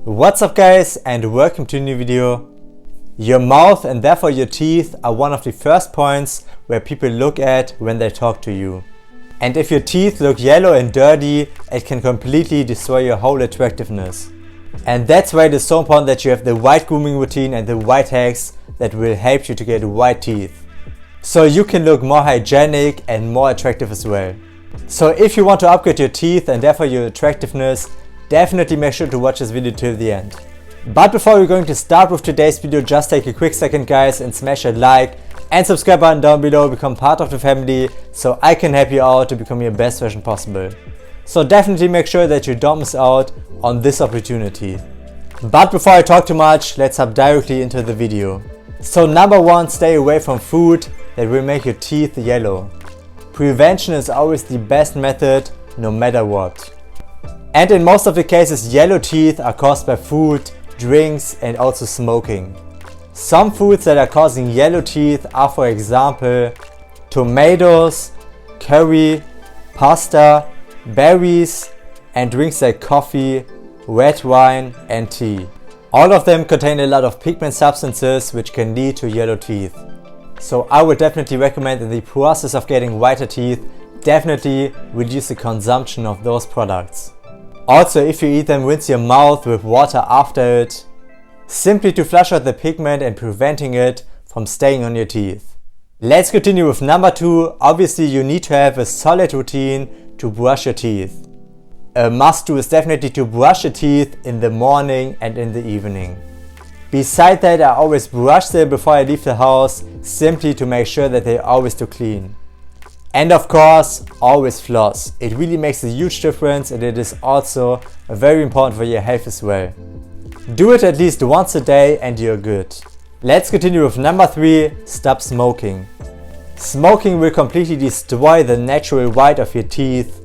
What's up guys, and welcome to a new video. Your mouth and therefore your teeth are one of the first points where people look at when they talk to you. And if your teeth look yellow and dirty, it can completely destroy your whole attractiveness. And that's why it is so important that you have the white grooming routine and the white hacks that will help you to get white teeth, so you can look more hygienic and more attractive as well. So if you want to upgrade your teeth and therefore your attractiveness, definitely make sure to watch this video till the end. But before we're going to start with today's video, just take a quick second guys and smash a like and subscribe button down below, become part of the family so I can help you out to become your best version possible. So definitely make sure that you don't miss out on this opportunity. But before I talk too much, let's hop directly into the video. So number one, stay away from food that will make your teeth yellow. Prevention is always the best method, no matter what. And in most of the cases, yellow teeth are caused by food, drinks and also smoking. Some foods that are causing yellow teeth are, for example, tomatoes, curry, pasta, berries and drinks like coffee, red wine and tea. All of them contain a lot of pigment substances which can lead to yellow teeth. So I would definitely recommend in the process of getting whiter teeth, definitely reduce the consumption of those products. Also, if you eat them, rinse your mouth with water after it, simply to flush out the pigment and preventing it from staying on your teeth. Let's continue with number two. Obviously you need to have a solid routine to brush your teeth. A must do is definitely to brush your teeth in the morning and in the evening. Besides that, I always brush them before I leave the house, simply to make sure that they always do clean. And of course, always floss. It really makes a huge difference and it is also very important for your health as well. Do it at least once a day and you're good. Let's continue with number three, stop smoking. Smoking will completely destroy the natural white of your teeth.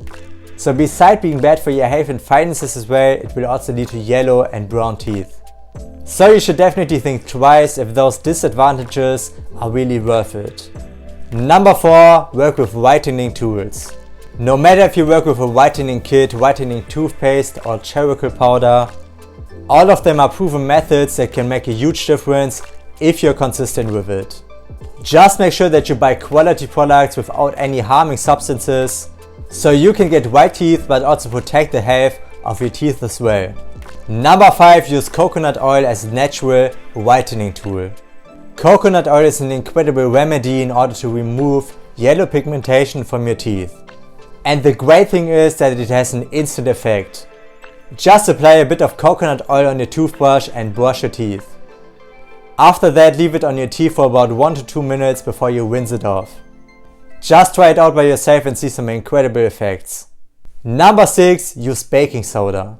So besides being bad for your health and finances as well, it will also lead to yellow and brown teeth. So you should definitely think twice if those disadvantages are really worth it. Number four, work with whitening tools. No matter if you work with a whitening kit, whitening toothpaste or charcoal powder, all of them are proven methods that can make a huge difference if you're consistent with it. Just make sure that you buy quality products without any harming substances, so you can get white teeth but also protect the health of your teeth as well. Number five, use coconut oil as a natural whitening tool. Coconut oil is an incredible remedy in order to remove yellow pigmentation from your teeth. And the great thing is that it has an instant effect. Just apply a bit of coconut oil on your toothbrush and brush your teeth. After that, leave it on your teeth for about 1 to 2 minutes before you rinse it off. Just try it out by yourself and see some incredible effects. Number six, use baking soda.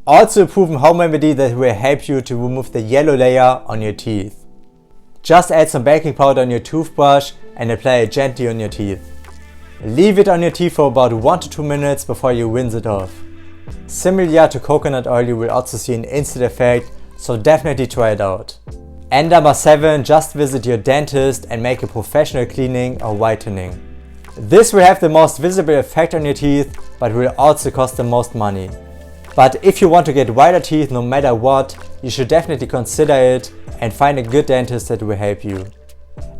Also a proven home remedy that will help you to remove the yellow layer on your teeth. Just add some baking powder on your toothbrush and apply it gently on your teeth. Leave it on your teeth for about 1 to 2 minutes before you rinse it off. Similar to coconut oil, you will also see an instant effect, so definitely try it out. And number seven, just visit your dentist and make a professional cleaning or whitening. This will have the most visible effect on your teeth, but will also cost the most money. But if you want to get whiter teeth no matter what, you should definitely consider it and find a good dentist that will help you.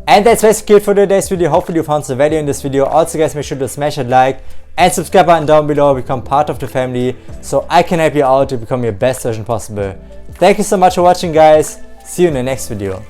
And that's basically it for today's video. Hopefully you found some value in this video. Also guys, make sure to smash a like and subscribe button down below, become part of the family so I can help you out to become your best version possible. Thank you so much for watching guys. See you in the next video.